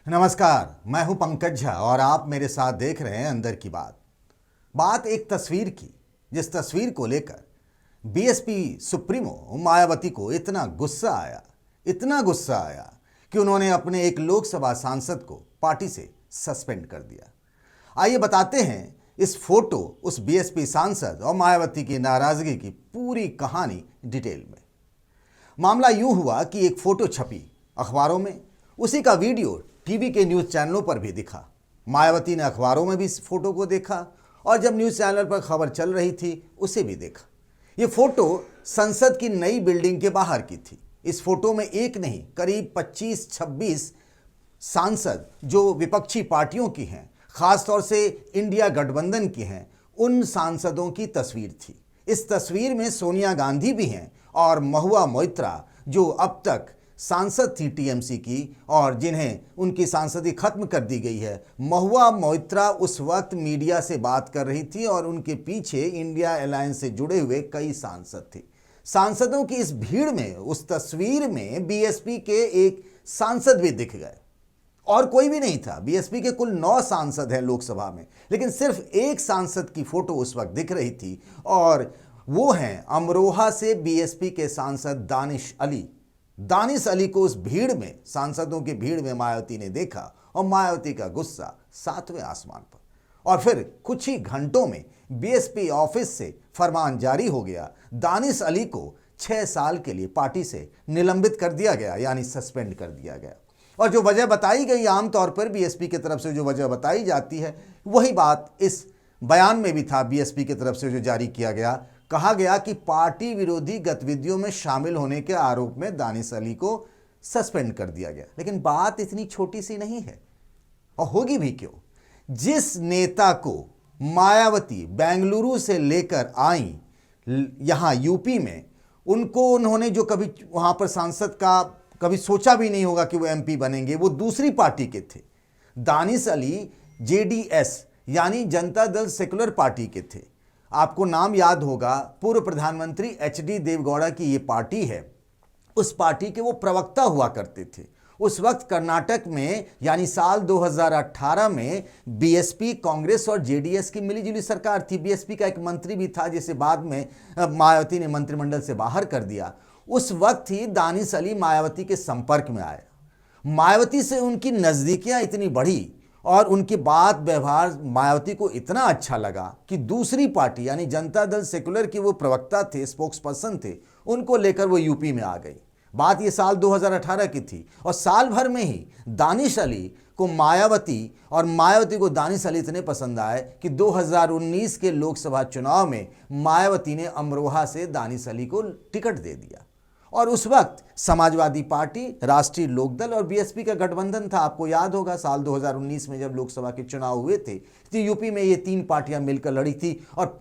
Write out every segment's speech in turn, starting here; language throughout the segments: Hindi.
नमस्कार, मैं हूं पंकज झा और आप मेरे साथ देख रहे हैं अंदर की बात। बात एक तस्वीर की, जिस तस्वीर को लेकर बीएसपी सुप्रीमो मायावती को इतना गुस्सा आया कि उन्होंने अपने एक लोकसभा सांसद को पार्टी से सस्पेंड कर दिया। आइए बताते हैं इस फोटो, उस बीएसपी सांसद और मायावती की नाराजगी की पूरी कहानी डिटेल में। मामला यूं हुआ कि एक फोटो छपी अखबारों में, उसी का वीडियो टीवी के न्यूज़ चैनलों पर भी दिखा। मायावती ने अखबारों में भी इस फोटो को देखा और जब न्यूज़ चैनल पर खबर चल रही थी उसे भी देखा। ये फोटो संसद की नई बिल्डिंग के बाहर की थी। इस फोटो में एक नहीं, करीब 25-26 सांसद जो विपक्षी पार्टियों की हैं, खासतौर से इंडिया गठबंधन की हैं, उन सांसदों की तस्वीर थी। इस तस्वीर में सोनिया गांधी भी हैं और महुआ मोइत्रा, जो अब तक सांसद थी टीएमसी की और जिन्हें उनकी सांसदी खत्म कर दी गई है। महुआ मोइत्रा उस वक्त मीडिया से बात कर रही थी और उनके पीछे इंडिया अलायंस से जुड़े हुए कई सांसद थे। सांसदों की इस भीड़ में, उस तस्वीर में बीएसपी के एक सांसद भी दिख गए और कोई भी नहीं था। बीएसपी के कुल 9 सांसद हैं लोकसभा में, लेकिन सिर्फ एक सांसद की फोटो उस वक्त दिख रही थी और वो हैं अमरोहा से बीएसपी के सांसद दानिश अली को उस भीड़ में, सांसदों की भीड़ में मायावती ने देखा और मायावती का गुस्सा 7वें आसमान पर। और फिर कुछ ही घंटों में बीएसपी ऑफिस से फरमान जारी हो गया। दानिश अली को 6 साल के लिए पार्टी से निलंबित कर दिया गया, यानी सस्पेंड कर दिया गया। और जो वजह बताई गई, आमतौर पर बीएसपी की तरफ से जो वजह बताई जाती है, वही बात इस बयान में भी था। बीएसपी की तरफ से जो जारी किया गया, कहा गया कि पार्टी विरोधी गतिविधियों में शामिल होने के आरोप में दानिश अली को सस्पेंड कर दिया गया। लेकिन बात इतनी छोटी सी नहीं है, और होगी भी क्यों। जिस नेता को मायावती बेंगलुरु से लेकर आई यहां यूपी में, उन्होंने जो कभी वहां पर सांसद का कभी सोचा भी नहीं होगा कि वो एमपी बनेंगे, वो दूसरी पार्टी के थे। दानिश अली जेडीएस यानी जनता दल सेकुलर पार्टी के थे। आपको नाम याद होगा, पूर्व प्रधानमंत्री एचडी देवगौड़ा की ये पार्टी है। उस पार्टी के वो प्रवक्ता हुआ करते थे। उस वक्त कर्नाटक में, यानी साल 2018 में, बीएसपी, कांग्रेस और जेडीएस की मिलीजुली सरकार थी। बीएसपी का एक मंत्री भी था जिसे बाद में मायावती ने मंत्रिमंडल से बाहर कर दिया। उस वक्त ही दानिश अली मायावती के संपर्क में आए। मायावती से उनकी नज़दीकियां इतनी बढ़ी और उनकी बात व्यवहार मायावती को इतना अच्छा लगा कि दूसरी पार्टी यानी जनता दल सेकुलर की वो प्रवक्ता थे, स्पोक्स पर्सन थे, उनको लेकर वो यूपी में आ गई। बात ये साल 2018 की थी और साल भर में ही दानिश अली को मायावती और मायावती को दानिश अली इतने पसंद आए कि 2019 के लोकसभा चुनाव में मायावती ने अमरोहा से दानिश अली को टिकट दे दिया। और उस वक्त समाजवादी पार्टी, राष्ट्रीय लोकदल और बीएसपी का गठबंधन था। आपको याद होगा, साल 2019 में जब लोकसभा के चुनाव हुए थे तो यूपी में ये 3 पार्टियां मिलकर लड़ी थी और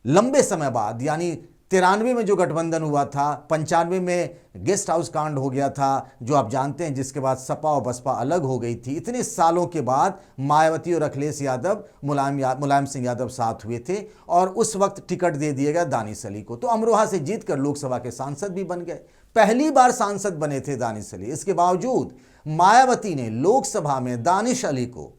लंबे समय बाद, यानी 93 में जो गठबंधन हुआ था, 95 में गेस्ट हाउस कांड हो गया था, जो आप जानते हैं, जिसके बाद सपा और बसपा अलग हो गई थी। इतने सालों के बाद मायावती और अखिलेश यादव, मुलायम सिंह यादव साथ हुए थे और उस वक्त टिकट दे दिया गया दानिश अली को। तो अमरोहा से जीतकर लोकसभा के सांसद भी बन गए। पहली बार सांसद बने थे दानिश अली। इसके बावजूद मायावती ने लोकसभा में दानिश अली को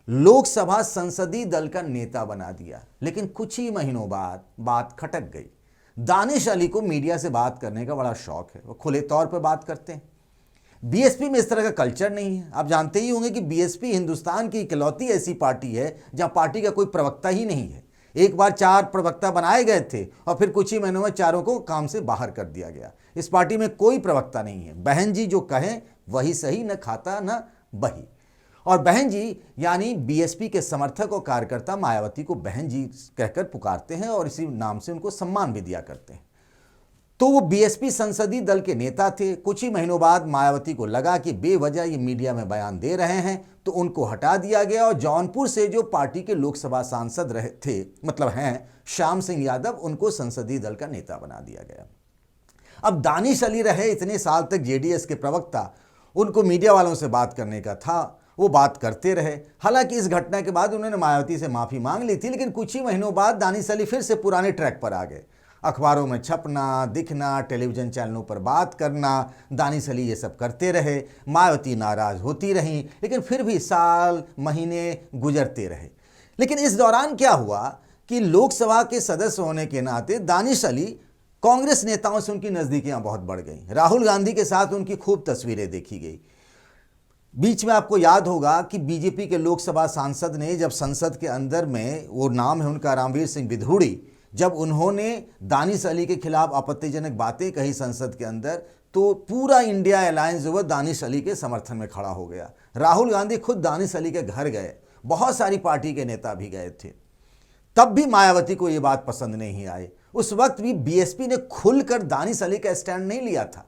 लोकसभा संसदीय दल का नेता बना दिया। लेकिन कुछ ही महीनों बाद बात खटक गई। दानिश अली को मीडिया से बात करने का बड़ा शौक है, वो खुले तौर पर बात करते हैं। बीएसपी में इस तरह का कल्चर नहीं है। आप जानते ही होंगे कि बीएसपी हिंदुस्तान की इकलौती ऐसी पार्टी है जहां पार्टी का कोई प्रवक्ता ही नहीं है। एक बार 4 प्रवक्ता बनाए गए थे और फिर कुछ ही महीनों में चारों को काम से बाहर कर दिया गया। इस पार्टी में कोई प्रवक्ता नहीं है। बहन जी जो कहें वही सही, न खाता न बही। और बहन जी यानी बीएसपी के समर्थक और कार्यकर्ता मायावती को बहन जी कहकर पुकारते हैं और इसी नाम से उनको सम्मान भी दिया करते हैं। तो वो बीएसपी संसदीय दल के नेता थे। कुछ ही महीनों बाद मायावती को लगा कि बेवजह ये मीडिया में बयान दे रहे हैं, तो उनको हटा दिया गया और जौनपुर से जो पार्टी के लोकसभा सांसद रहे थे, मतलब हैं श्याम सिंह यादव, उनको संसदीय दल का नेता बना दिया गया। अब दानिश अली रहे इतने साल तक जेडीएस के प्रवक्ता, उनको मीडिया वालों से बात करने का था, वो बात करते रहे। हालांकि इस घटना के बाद उन्होंने मायावती से माफ़ी मांग ली थी, लेकिन कुछ ही महीनों बाद दानिश अली फिर से पुराने ट्रैक पर आ गए। अखबारों में छपना, दिखना, टेलीविज़न चैनलों पर बात करना, दानिश अली ये सब करते रहे। मायावती नाराज़ होती रहीं, लेकिन फिर भी साल महीने गुजरते रहे। लेकिन इस दौरान क्या हुआ कि लोकसभा के सदस्य होने के नाते दानिश अली कांग्रेस नेताओं से उनकी नज़दीकियां बहुत बढ़ गईं। राहुल गांधी के साथ उनकी खूब तस्वीरें देखी गई। बीच में आपको याद होगा कि बीजेपी के लोकसभा सांसद ने जब संसद के अंदर में, वो नाम है उनका रामवीर सिंह विधूड़ी, जब उन्होंने दानिश अली के खिलाफ आपत्तिजनक बातें कही संसद के अंदर, तो पूरा इंडिया अलायंस जो है दानिश अली के समर्थन में खड़ा हो गया। राहुल गांधी खुद दानिश अली के घर गए, बहुत सारी पार्टी के नेता भी गए थे। तब भी मायावती को ये बात पसंद नहीं आई। उस वक्त भी बीएसपी ने खुलकर दानिश अली का स्टैंड नहीं लिया था।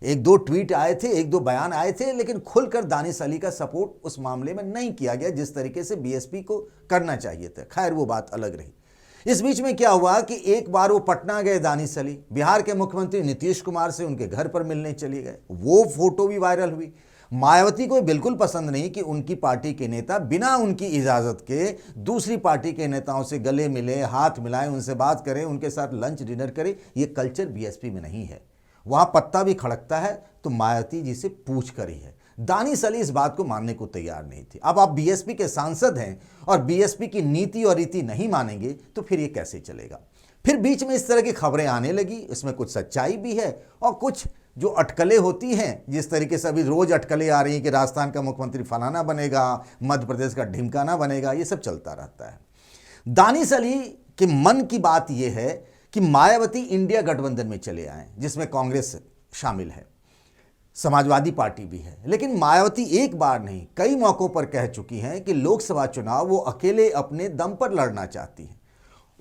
एक दो ट्वीट आए थे, एक दो बयान आए थे, लेकिन खुलकर दानिश अली का सपोर्ट उस मामले में नहीं किया गया जिस तरीके से बीएसपी को करना चाहिए था। खैर, वो बात अलग रही। इस बीच में क्या हुआ कि एक बार वो पटना गए दानिश अली, बिहार के मुख्यमंत्री नीतीश कुमार से उनके घर पर मिलने चले गए। वो फोटो भी वायरल हुई। मायावती को बिल्कुल पसंद नहीं कि उनकी पार्टी के नेता बिना उनकी इजाज़त के दूसरी पार्टी के नेताओं से गले मिले, हाथ मिलाएं, उनसे बात करें, उनके साथ लंच डिनर करें। ये कल्चर बीएसपी में नहीं है। वहाँ पत्ता भी खड़कता है तो मायावती जी से पूछ कर ही है। दानिश अली इस बात को मानने को तैयार नहीं थी। अब आप बीएसपी के सांसद हैं और बीएसपी की नीति और रीति नहीं मानेंगे तो फिर ये कैसे चलेगा। फिर बीच में इस तरह की खबरें आने लगी, इसमें कुछ सच्चाई भी है और कुछ जो अटकलें होती हैं, जिस तरीके से अभी रोज अटकलें आ रही हैं कि राजस्थान का मुख्यमंत्री फलाना बनेगा, मध्य प्रदेश का ढिमकाना बनेगा, ये सब चलता रहता है। दानिश अली के मन की बात यह है कि मायावती इंडिया गठबंधन में चले आए, जिसमें कांग्रेस शामिल है, समाजवादी पार्टी भी है। लेकिन मायावती एक बार नहीं कई मौकों पर कह चुकी हैं कि लोकसभा चुनाव वो अकेले अपने दम पर लड़ना चाहती हैं।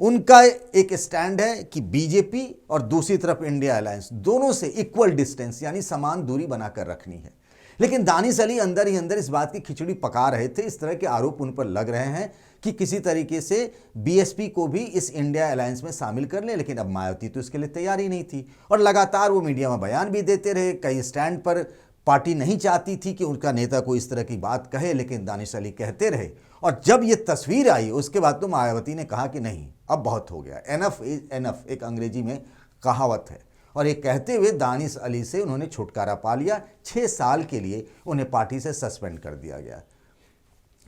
उनका एक स्टैंड है कि बीजेपी और दूसरी तरफ इंडिया अलायंस, दोनों से इक्वल डिस्टेंस यानी समान दूरी बनाकर रखनी है। लेकिन दानिश अली अंदर ही अंदर इस बात की खिचड़ी पका रहे थे। इस तरह के आरोप उन पर लग रहे हैं कि किसी तरीके से बीएसपी को भी इस इंडिया अलायंस में शामिल कर ले। लेकिन अब मायावती तो इसके लिए तैयार ही नहीं थी और लगातार वो मीडिया में बयान भी देते रहे। कई स्टैंड पर पार्टी नहीं चाहती थी कि उनका नेता को इस तरह की बात कहे, लेकिन दानिश अली कहते रहे। और जब ये तस्वीर आई उसके बाद तो मायावती ने कहा कि नहीं, अब बहुत हो गया, एनफ इज एनफ, एक अंग्रेजी में कहावत है। और ये कहते हुए दानिश अली से उन्होंने छुटकारा पा लिया। 6 साल के लिए उन्हें पार्टी से सस्पेंड कर दिया गया।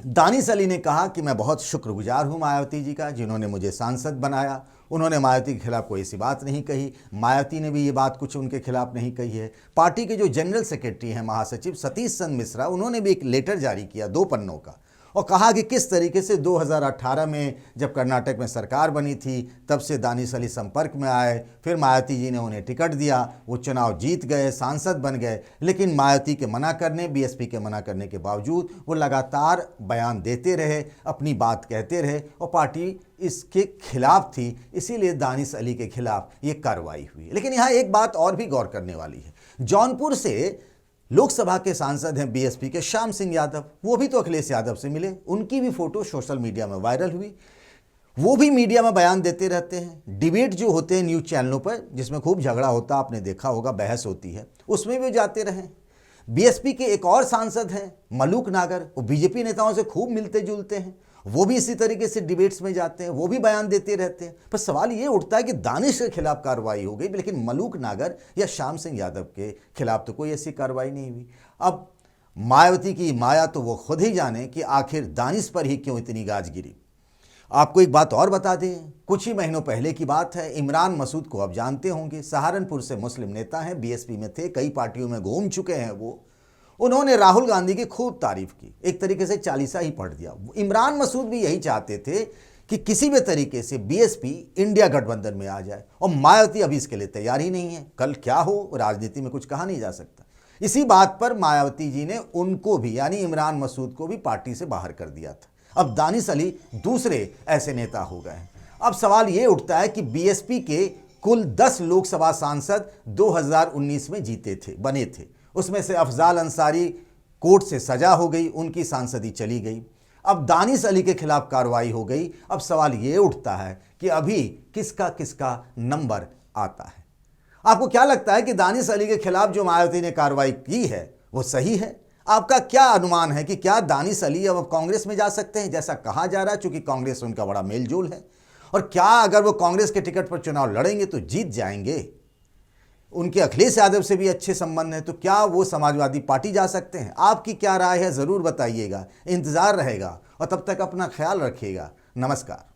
दानिश अली ने कहा कि मैं बहुत शुक्रगुजार हूं मायावती जी का, जिन्होंने मुझे सांसद बनाया। उन्होंने मायावती के खिलाफ कोई ऐसी बात नहीं कही, मायावती ने भी ये बात कुछ उनके खिलाफ नहीं कही है। पार्टी के जो जनरल सेक्रेटरी हैं, महासचिव सतीश चंद्र मिश्रा, उन्होंने भी एक लेटर जारी किया 2 पन्नों का और कहा कि किस तरीके से 2018 में जब कर्नाटक में सरकार बनी थी तब से दानिश अली संपर्क में आए, फिर मायावती जी ने उन्हें टिकट दिया, वो चुनाव जीत गए, सांसद बन गए। लेकिन मायावती के मना करने, बीएसपी के मना करने के बावजूद वो लगातार बयान देते रहे, अपनी बात कहते रहे और पार्टी इसके खिलाफ थी। इसीलिए दानिश अली के खिलाफ ये कार्रवाई हुई। लेकिन यहाँ एक बात और भी गौर करने वाली है। जौनपुर से लोकसभा के सांसद हैं बीएसपी के श्याम सिंह यादव, वो भी तो अखिलेश यादव से मिले। उनकी भी फोटो सोशल मीडिया में वायरल हुई। वो भी मीडिया में बयान देते रहते हैं। डिबेट जो होते हैं न्यूज़ चैनलों पर, जिसमें खूब झगड़ा होता, आपने देखा होगा, बहस होती है, उसमें भी जाते रहे। बीएसपी के एक और सांसद हैं मलूक नागर, वो बीजेपी नेताओं से खूब मिलते जुलते हैं, वो भी इसी तरीके से डिबेट्स में जाते हैं, वो भी बयान देते रहते हैं। पर सवाल ये उठता है कि दानिश के खिलाफ कार्रवाई हो गई, लेकिन मलूक नागर या श्याम सिंह यादव के खिलाफ तो कोई ऐसी कार्रवाई नहीं हुई। अब मायावती की माया तो वो खुद ही जाने कि आखिर दानिश पर ही क्यों इतनी गाज गिरी। आपको एक बात और बता दें, कुछ ही महीनों पहले की बात है। इमरान मसूद को आप जानते होंगे, सहारनपुर से मुस्लिम नेता हैं, बीएसपी में थे, कई पार्टियों में घूम चुके हैं वो। उन्होंने राहुल गांधी की खूब तारीफ की, एक तरीके से चालीसा ही पढ़ दिया। इमरान मसूद भी यही चाहते थे कि किसी भी तरीके से बीएसपी इंडिया गठबंधन में आ जाए और मायावती अभी इसके लिए तैयार ही नहीं है। कल क्या हो, राजनीति में कुछ कहा नहीं जा सकता। इसी बात पर मायावती जी ने उनको भी, यानी इमरान मसूद को भी पार्टी से बाहर कर दिया था। अब दानिश अली दूसरे ऐसे नेता हो गए हैं। अब सवाल ये उठता है कि बीएसपी के कुल 10 लोकसभा सांसद 2019 में जीते थे, बने थे। उसमें से अफजाल अंसारी कोर्ट से सजा हो गई, उनकी सांसदी चली गई। अब दानिश अली के खिलाफ कार्रवाई हो गई। अब सवाल ये उठता है कि अभी किसका किसका नंबर आता है। आपको क्या लगता है कि दानिश अली के खिलाफ जो मायावती ने कार्रवाई की है वो सही है? आपका क्या अनुमान है कि क्या दानिश अली अब कांग्रेस में जा सकते हैं, जैसा कहा जा रहा है, चूंकि कांग्रेस से उनका बड़ा मेलजोल है। और क्या अगर वो कांग्रेस के टिकट पर चुनाव लड़ेंगे तो जीत जाएंगे? उनके अखिलेश यादव से भी अच्छे संबंध हैं, तो क्या वो समाजवादी पार्टी जा सकते हैं? आपकी क्या राय है ज़रूर बताइएगा, इंतज़ार रहेगा और तब तक अपना ख्याल रखिएगा। नमस्कार।